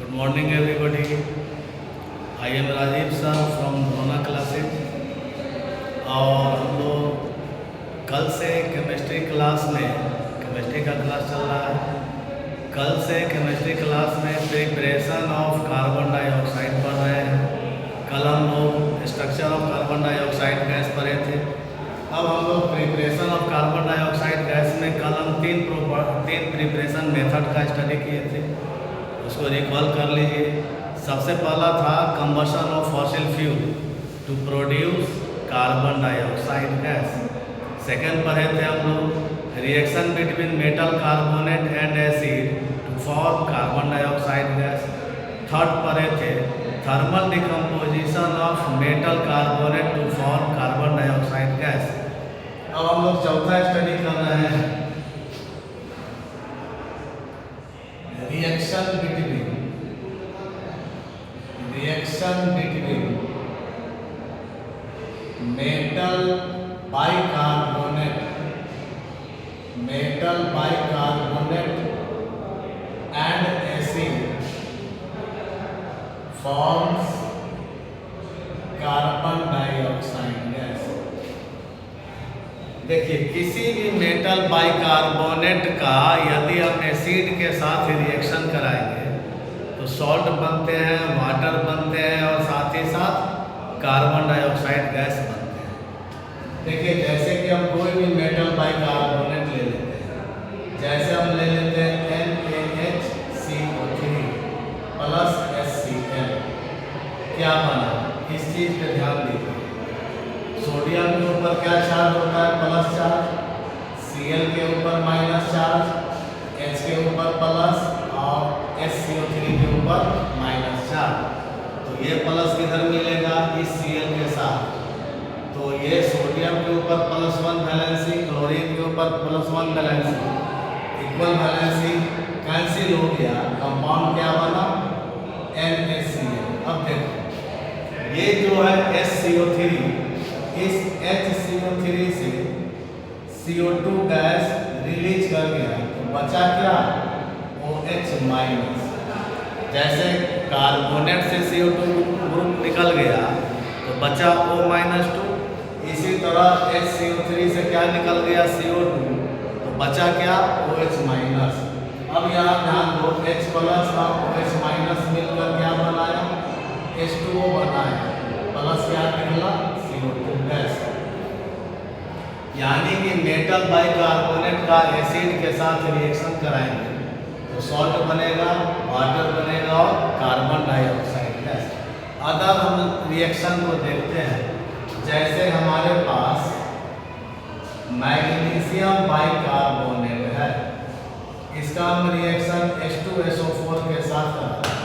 Good morning everybody. I am Rajiv sir from Rona classes. और हम लोग कल से केमिस्ट्री क्लास में केमिस्ट्री का क्लास चल रहा है। कल से केमिस्ट्री क्लास में प्रिपरेशन ऑफ कार्बन डाइऑक्साइड पढ़ रहे हैं। कल हम लोग structure of carbon dioxide gas पढ़े थे। अब हम लोग preparation of carbon dioxide gas में कल हम तीन प्रिपरेशन मेथड का स्टडी किए थे, उसको रिकॉल कर लीजिए। सबसे पहला था combustion of fossil fuel to produce carbon dioxide gas. Second पढ़े थे हम लोग reaction between metal carbonate and acid to form carbon dioxide gas. Third पढ़े थे thermal decomposition of metal carbonate to form carbon dioxide gas. अब हम लोग चौथा स्टडी कर रहे हैं reaction between metal bicarbonate and acid forms carbon dioxide gas. देखिए, किसी भी मेटल बाइकार्बोनेट का यदि हम एसिड के साथ रिएक्शन कराएंगे तो सॉल्ट बनते हैं, वाटर बनते हैं और साथ ही साथ कार्बन डाइऑक्साइड गैस बनते हैं। देखिए, जैसे कि हम कोई भी मेटल बाइकार्बोनेट ले लेते हैं, जैसे हम ले लेते हैं NaHCO3 प्लस HCl, क्या बना? इस चीज़ पे ध्यान दीजिए। सोडियम के ऊपर क्या चार्ज होता है? Plus charge. Cl के ऊपर माइनस चार्ज, H के ऊपर प्लस और HCO3 के ऊपर माइनस चार्ज। तो ये प्लस किधर मिलेगा? इस Cl के साथ। तो ये सोडियम के ऊपर +1 वैलेंसी, क्लोरीन के ऊपर +1 वैलेंसी, इक्वल वैलेंसी कैंसिल हो गया। कंपाउंड क्या बना? NaCl। अब देखो, ये जो है HCO3, इस HCO3 से CO2 गैस रिलीज कर गया, तो बचा क्या? OH minus. जैसे कार्बोनेट से CO2 ग्रुप निकल गया तो बचा O-2। इसी तरह HCO3 से क्या निकल गया? CO2, तो बचा क्या? OH minus. अब यहाँ ध्यान दो, H प्लस और OH माइनस मिलकर क्या बनाया? H2O बनाया, प्लस क्या निकला? CO2 gas. यानी कि मेटल बाइकार्बोनेट का एसिड के साथ रिएक्शन कराएंगे तो सॉल्ट बनेगा, वाटर बनेगा और कार्बन डाइऑक्साइड गैस। अगर हम रिएक्शन को देखते हैं, जैसे हमारे पास मैग्नीशियम बाइकार्बोनेट है, इसका हम रिएक्शन H2SO4 के साथ करते हैं।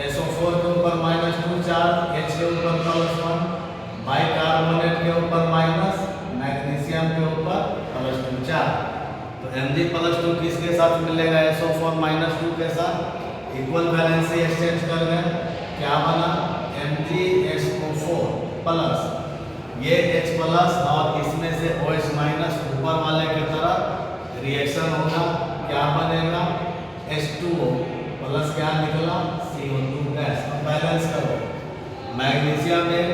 SO4 के ऊपर -2 चार्ज, H के ऊपर +1, बाइकार्बोनेट के ऊपर माइनस, मैग्नीशियम के ऊपर +2 चार्ज। तो Mg+2 किसके साथ मिलेगा? SO4 -2 के साथ। इक्वल वैलेंसी एक्सचेंज कर गए, क्या बना? MgSO4 प्लस, ये H प्लस और इसमें से OH माइनस ऊपर वाले की तरफ रिएक्शन होगा, क्या बनेगा? H2O प्लस क्या निकला? CO2 gas. अब बैलेंस करो, मैग्नीशियम एक,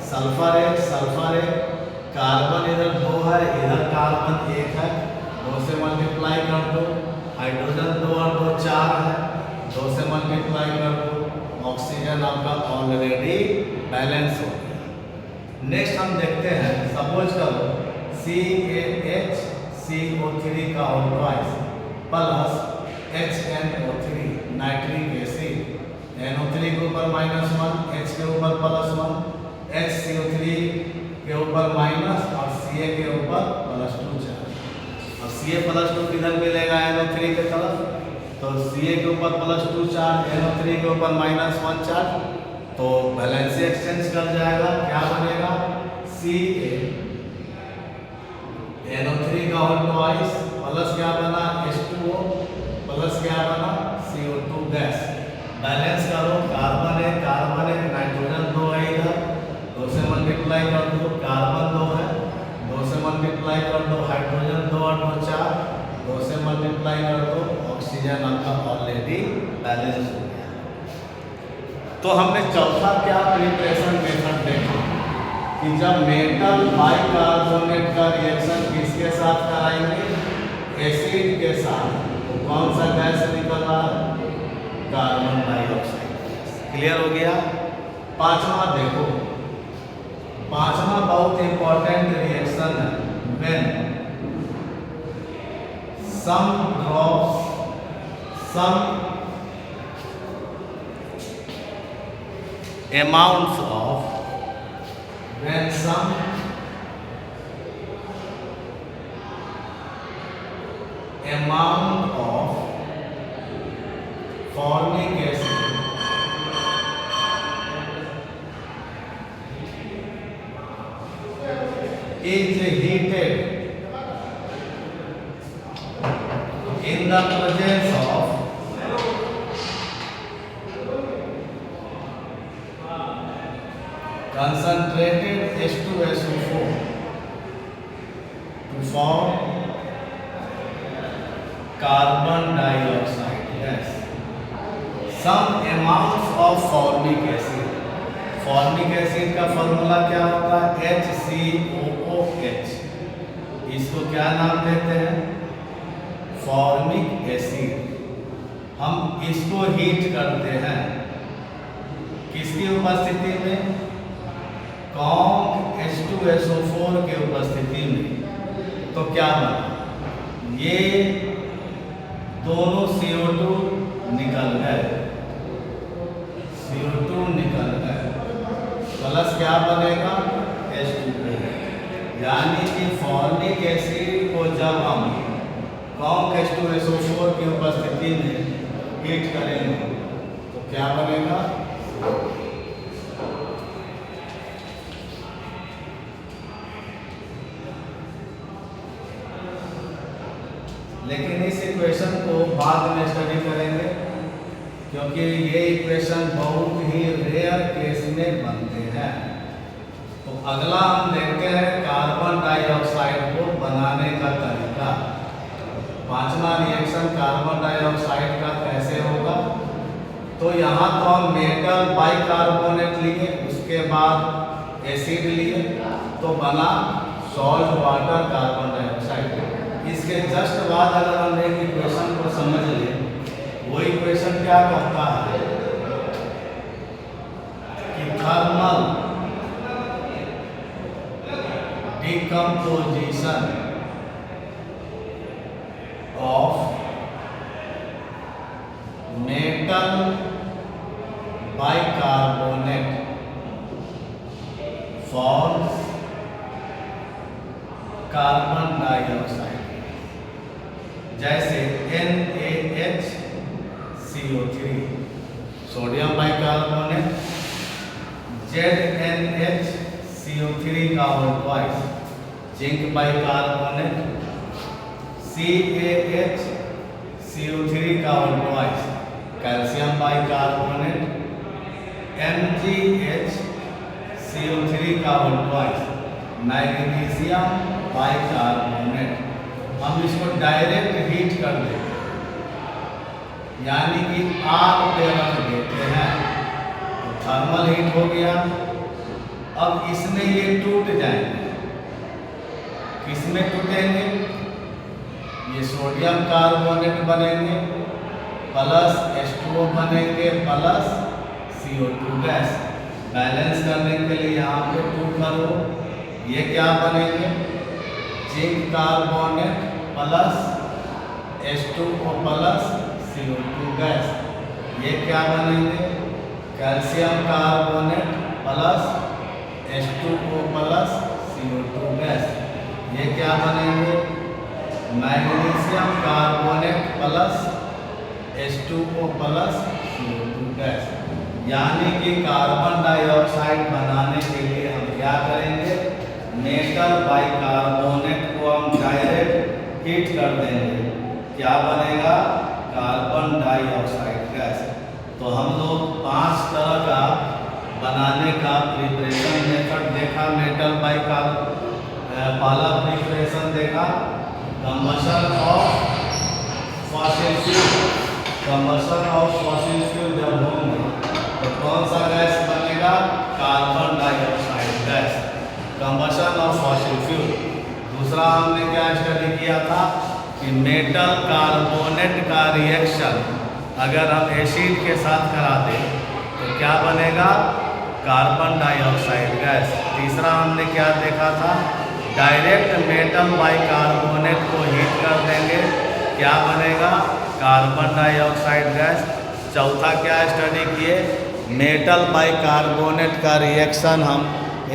सल्फर एक, कार्बन इधर 2 है, इधर कार्बन 1 है, 2 से मल्टीप्लाई कर दो। हाइड्रोजन 2 और 2 4 है, 2 से मल्टीप्लाई कर दो। ऑक्सीजन आपका ऑलरेडी बैलेंस हो गया। नेक्स्ट हम देखते हैं, सपोज करो CaHCO3 का whole twice plus HNO3 nitric acid, NO3 के ऊपर -1, H के ऊपर +1, HCO3 के ऊपर माइनस और Ca के ऊपर +2 चार्ज। अब Ca+2 किधर मिलेगा? NO3 के तरफ। तो Ca के ऊपर +2 चार्ज, NO3 के ऊपर -1 चार्ज, तो वैलेंसी एक्सचेंज कर जाएगा, क्या बनेगा? Ca NO3 का होल ट्वाइस प्लस क्या बना? H2O प्लस क्या बना? CO2 gas. बैलेंस करो, कार्बन एक, नाइट्रोजन 2 है, इधर 2 से मल्टीप्लाई कर दो, कार्बन 2 है, 2 से मल्टीप्लाई कर दो, हाइड्रोजन 2 और 2 4, 2 से मल्टीप्लाई कर दो, ऑक्सीजन आपका ऑलरेडी रिएक्टिविटी बैलेंस हो गया। तो हमने चौथा क्या प्रिपरेशन मेथड देखा कि जब मेटल बाइकार्बोनेट का रिएक्शन किसके साथ कराएंगे, एसिड के साथ, तो कौन सा गैस निकला, कार्बन डाइऑक्साइड। क्लियर हो गया। पांचवा देखो, पांचवा बहुत इंपॉर्टेंट रिएक्शन है, when some amounts of when some amount of formic acid is heated in the presence of concentrated H2SO4 to form carbon dioxide gas. Some amounts of formic acid. Formic acid का formula क्या होता है, HCOOH। इसको क्या नाम देते हैं, formic acid. हम इसको हीट करते हैं किसकी उपस्थिति में, कॉन्क H2SO4 के उपस्थिति में। तो क्या बना, ये दोनों CO2 निकल गए, CO2 निकल गए, प्लस क्या बनेगा, H2O। यानी कि फॉर्मिक एसिड को जब हम कॉन्क H2SO4 की उपस्थिति में हीट करेंगे तो क्या बनेगा, लेकिन इस इक्वेशन को बाद में स्टडी करेंगे क्योंकि ये इक्वेशन बहुत ही रेयर केस में बनते हैं। तो अगला हम देखते हैं कार्बन डाइऑक्साइड को बनाने का तरीका। पांचवा रिएक्शन कार्बन डाइऑक्साइड का कैसे होगा, तो यहाँ तो हम मेटल बाइकार्बोनेट लिए, उसके बाद एसिड लिए, तो बना सॉल्ट वाटर कार्बन डाइऑक्साइड। इसके जस्ट बाद अगर हम एक इक्वेशन को समझ लें, वो इक्वेशन क्या कहता है कि thermal decomposition of metal bicarbonate forms carbon dioxide, जैसे NaHCO3 सोडियम बाइकार्बोनेट, ZnHCO3 का whole twice zinc bicarbonate, CaHCO3 का whole twice calcium bicarbonate, MgHCO3 का होल ट्वाइस मैग्नीशियम बाइकार्बोनेट। हम इसको डायरेक्ट हीट कर देते हैं, यानी कि आग पे रख देते हैं, तो थर्मल हीट हो गया। अब इसमें ये टूट जाएंगे, किसमें टूटेंगे, ये सोडियम कार्बोनेट बनेंगे, प्लस H2O बनेंगे, प्लस CO2 गैस। बैलेंस करने के लिए यहाँ पे 2 करो, ये क्या बनेंगे, zinc carbonate plus H2O plus CO2 gas. ये क्या बनेंगे, calcium carbonate plus H2O plus CO2 gas. ये क्या बनेंगे, magnesium carbonate plus H2O plus CO2 gas. यानी कि कार्बन डाइऑक्साइड बनाने के लिए हम क्या करेंगे, मेटल बाइकार्बोनेट को हम डायरेक्ट हीट कर देंगे, क्या बनेगा, कार्बन डाइऑक्साइड गैस। तो हम लोग 5 तरह का बनाने का प्रिपरेशन मेथड देखा मेटल बाइकार्बोनेट। पहला प्रिपरेशन देखा कंबशन ऑफ फॉसिल फ्यूल, तो कंबशन ऑफ फॉसिल फ्यूल जब होंगे तो कौन सा गैस बनेगा? Carbon dioxide gas, combustion of fossil fuel. दूसरा हमने क्या स्टडी किया था कि मेटल कार्बोनेट का रिएक्शन अगर हम एसिड के साथ करा दें तो क्या बनेगा? Carbon dioxide gas. तीसरा हमने क्या देखा था? डायरेक्ट मेटल बाइकार्बोनेट को हीट कर देंगे, क्या बनेगा? Carbon dioxide gas. चौथा क्या स्टडी किए? मेटल बाइकार्बोनेट का रिएक्शन हम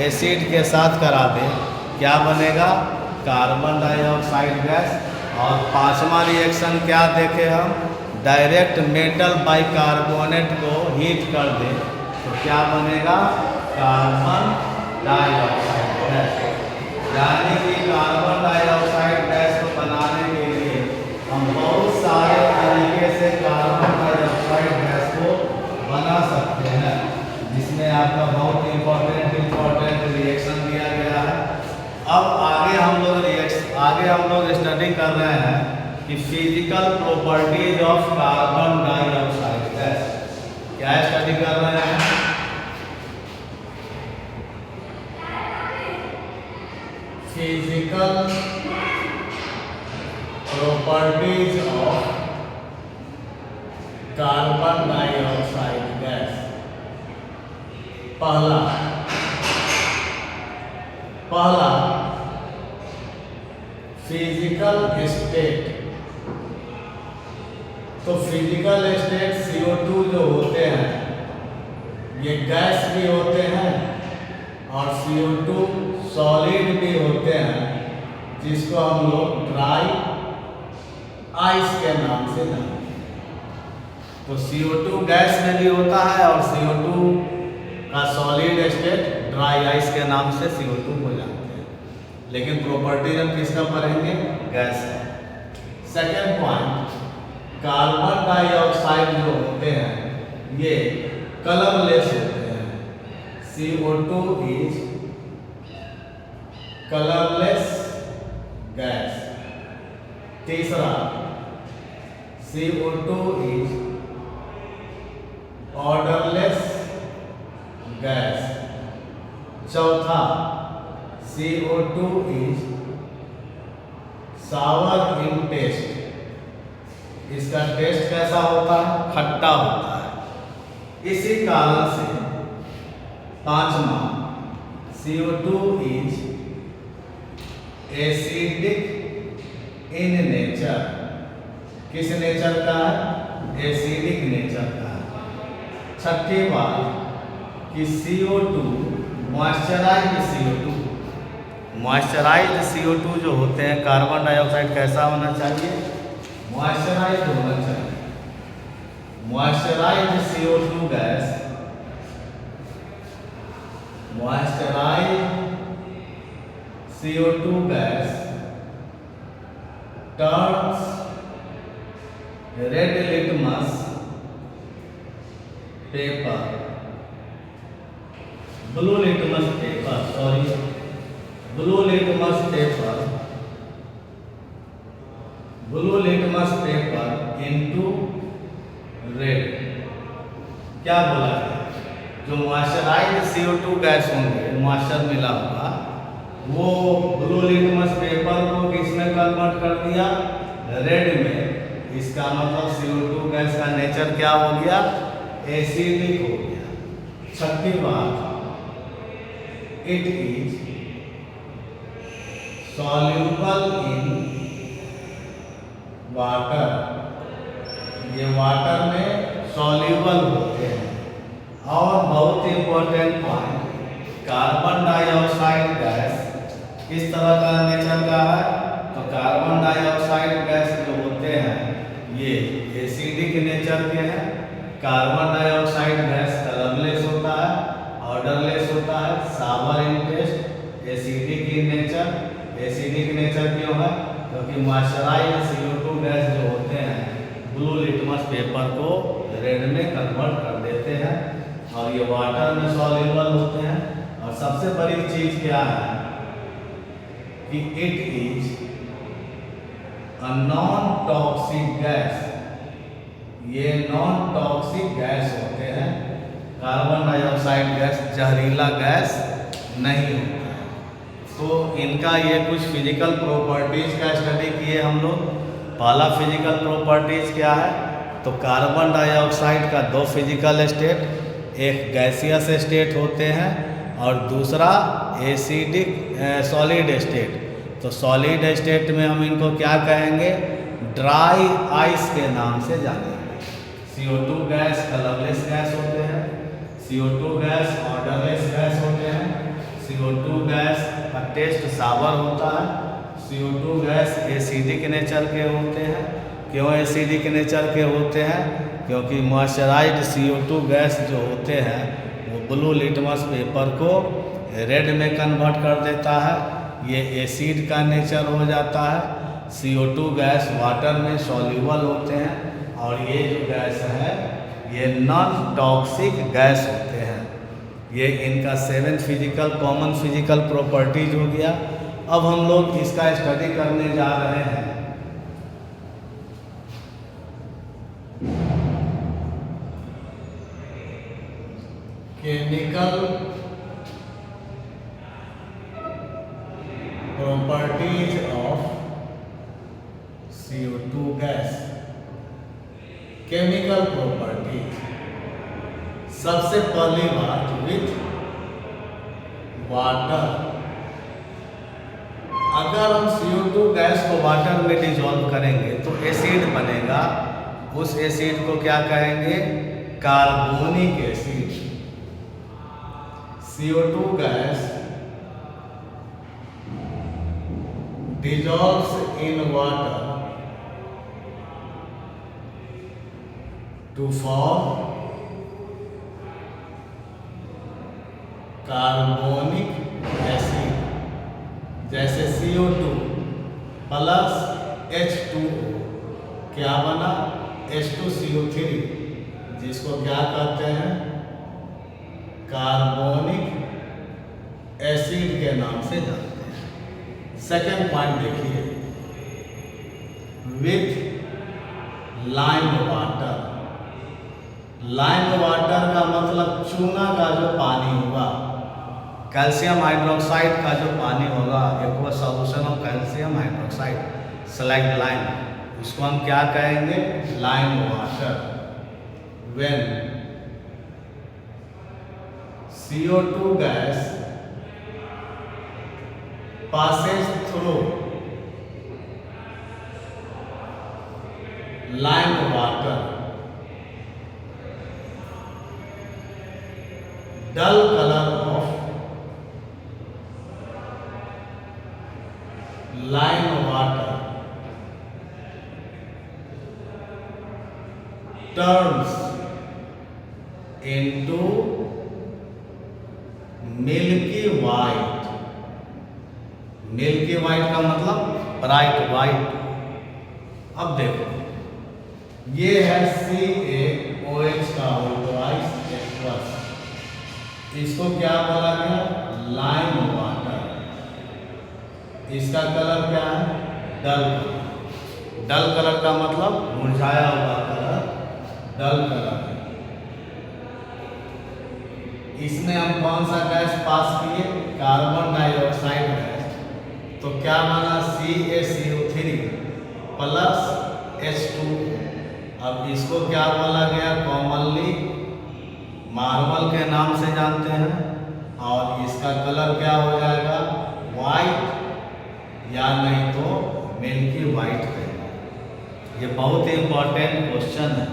एसिड के साथ करा दें, क्या बनेगा? Carbon dioxide gas. और पांचवा रिएक्शन क्या देखे हम? डायरेक्ट मेटल बाइकार्बोनेट को हीट कर दें तो क्या बनेगा? Carbon dioxide gas. यानी कि कार्बन डाइऑक्साइड गैस को बनाने के लिए हम बहुत सारे तरीके से कार्बन डाइऑक्साइड गैस को बना सकते हैं, जिसमें आपका बहुत इम्पोर्टेंट रिएक्शन दिया गया है। अब आगे हम लोग स्टडी कर रहे हैं कि physical properties of carbon dioxide gas. क्या स्टडी कर रहे हैं? Physical properties of carbon dioxide gas. पहला फिजिकल स्टेट। तो फिजिकल स्टेट CO2 जो होते हैं ये गैस भी होते हैं और CO2 सॉलिड भी होते हैं, जिसको हम लोग ड्राई आइस के नाम से जानते हैं। तो CO2 गैस में भी होता है और CO2 का सॉलिड स्टेट ड्राई आइस के नाम से CO2 को जानते हैं, लेकिन प्रॉपर्टीज हम किसका पढ़ेंगे? गैस है। सेकेंड पॉइंट, कार्बन डाइऑक्साइड जो होते हैं ये कलरलेस होते हैं। CO2 is colourless gas. तीसरा, CO2 इज ऑर्डरलेस गैस। चौथा, CO2 is sour in taste. इसका टेस्ट कैसा होता है? खट्टा होता है। इसी कारण से पांचवा, CO2 is acidic in nature. किस नेचर का है? एसिडिक नेचर का है। छठी बात कि CO2 moisturised CO2। Moisturised CO2 जो होते हैं, कार्बन डाइऑक्साइड कैसा होना चाहिए? मॉइस्चराइज्ड होना चाहिए। Moisturised CO2 gas, moisturised CO2 gas turns red litmus paper, blue litmus paper into red. क्या बोला है? जो मॉइस्चराइज्ड CO2 गैस होंगे, मॉइस्चर मिला होगा, वो ब्लू लिटमस पेपर को किसमें कन्वर्ट कर दिया? रेड में। इसका मतलब CO2 गैस का नेचर क्या हो गया? एसिडिक हो गया। छठी बात, it is soluble in water. ये वाटर में सॉल्यूबल होते हैं। और बहुत important point, carbon dioxide gas किस तरह का नेचर का है? तो कार्बन डाइऑक्साइड गैस जो होते हैं ये एसिडिक नेचर के हैं। कार्बन डाइऑक्साइड गैस कलरलेस होता है, ऑर्डरलेस होता है, sour in taste, acidic in nature. Acidic nature क्यों है? क्योंकि मॉइस्चराइज्ड CO2 गैस जो होते हैं ब्लू लिटमस पेपर को रेड में कन्वर्ट कर देते हैं और ये वाटर में सॉल्यूबल होते हैं। और सबसे बड़ी चीज क्या है कि it is a non toxic gas. ये नॉन टॉक्सिक गैस होते हैं। कार्बन डाइऑक्साइड गैस जहरीला गैस नहीं होता है। तो इनका ये कुछ फिजिकल प्रॉपर्टीज़ का स्टडी किए हम लोग। पहला फिजिकल प्रॉपर्टीज़ क्या है? तो कार्बन डाइऑक्साइड का दो फिजिकल स्टेट, एक गैसियस स्टेट होते हैं और दूसरा एसिडिक सॉलिड स्टेट। तो सॉलिड स्टेट में हम इनको क्या कहेंगे? ड्राई आइस के नाम से जानेंगे। CO2 गैस कलरलेस गैस होते हैं, CO2 गैस ऑर्डरलेस गैस होते हैं, CO2 गैस का टेस्ट सावर होता है, CO2 गैस एसिडिक नेचर के होते हैं। क्यों एसिडिक नेचर के होते हैं? क्योंकि मॉइस्चराइज्ड CO2 गैस जो होते हैं वो ब्लू लिटमस पेपर को रेड में कन्वर्ट कर देता है, ये एसिड का नेचर हो जाता है। CO2 गैस वाटर में सॉल्यूबल होते हैं और ये जो गैस है ये नॉन टॉक्सिक गैस होते हैं। ये इनका 7 फिजिकल कॉमन फिजिकल प्रॉपर्टीज हो गया। अब हम लोग इसका स्टडी करने जा रहे हैं। Chemical properties of CO2 gas. Chemical properties, सबसे पहली बात विथ वाटर। अगर हम CO2 गैस को वाटर में डिसॉल्व करेंगे तो एसिड बनेगा। उस एसिड को क्या कहेंगे? Carbonic acid. CO2 gas dissolves in water to form carbonic acid. जैसे CO2 प्लस H2O क्या बना? H2CO3, जिसको क्या कहते हैं? कार्बोनिक एसिड के नाम से जानते हैं। सेकेंड पॉइंट देखिए, with lime water. Lime water का मतलब चूना का जो पानी होगा, कैल्शियम हाइड्रोक्साइड का जो पानी होगा, aqua solution of calcium hydroxide select lime, उसको हम क्या कहेंगे? Lime water. When CO2 gas passes through lime water, dull color of lime water turns into milky white. Milky white का मतलब ब्राइट वाइट। अब देखो, ये है CaOH का ऑल्टोराइज एक्वस, इसको क्या बोला गया? Lime water. इसका कलर क्या है? डल कलर। डल कलर का मतलब मुरझाया हुआ कलर, डल कलर है। इसमें हम कौन सा गैस पास किए? Carbon dioxide gas. तो क्या बना? CaCO3 plus H2O। अब इसको क्या बोला गया? कॉमनली मार्बल के नाम से जानते हैं और इसका कलर क्या हो जाएगा? वाइट, या नहीं तो मिल्की वाइट कहेंगे। ये बहुत ही इंपॉर्टेंट क्वेश्चन है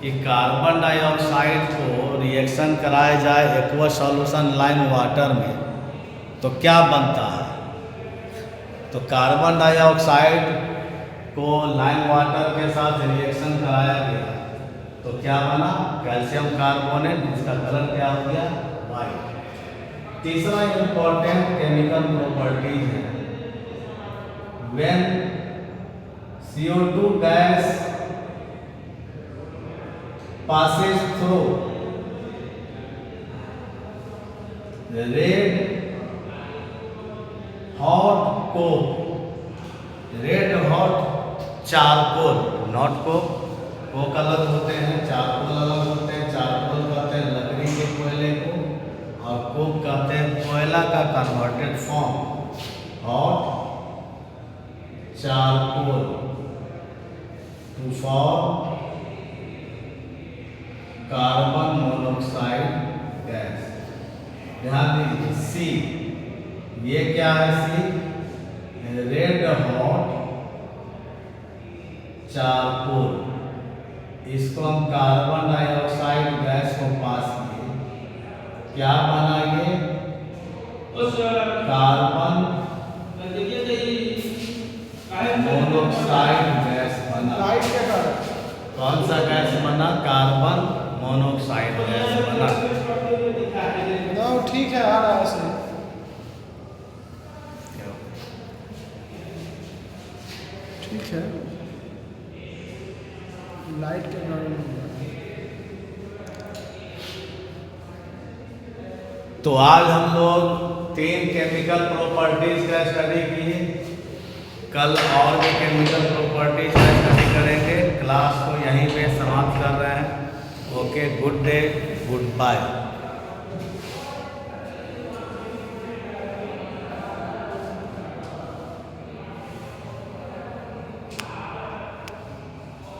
कि कार्बन डाइऑक्साइड को रिएक्शन कराया जाए एक्वा सॉल्यूशन लाइम वाटर में तो क्या बनता है? तो कार्बन डाइऑक्साइड को लाइम वाटर के साथ रिएक्शन कराया गया तो क्या बना? कैल्शियम कार्बोनेट, जिसका कलर क्या हो गया? वाइट। तीसरा इंपॉर्टेंट केमिकल प्रॉपर्टीज है, when CO2 gas passes through red hot coke, red hot charcoal, not coke, Coke अलग होते हैं, चारकोल अलग होते हैं। चारकोल कहते हैं लकड़ी के कोयले को, और कोक कहते हैं कोयला का converted form. Hot charcoal to form carbon monoxide gas. ध्यान दीजिए सी, ये क्या है सी? Red hot charcoal. इसको हम कार्बन डाइऑक्साइड गैस को पास किए, क्या बना ये? कार्बन मोनोऑक्साइड गैस बना। कौन सा गैस बना? कार्बन मोनोऑक्साइड गैस बना। ठीक है, आ रहा है सही। ठीक है, लाइट के बारे में। तो आज हम लोग 3 केमिकल प्रॉपर्टीज का स्टडी किए। कल और भी केमिकल प्रॉपर्टीज का स्टडी करेंगे। क्लास को यहीं पे समाप्त कर रहे हैं। Okay, good day, good bye.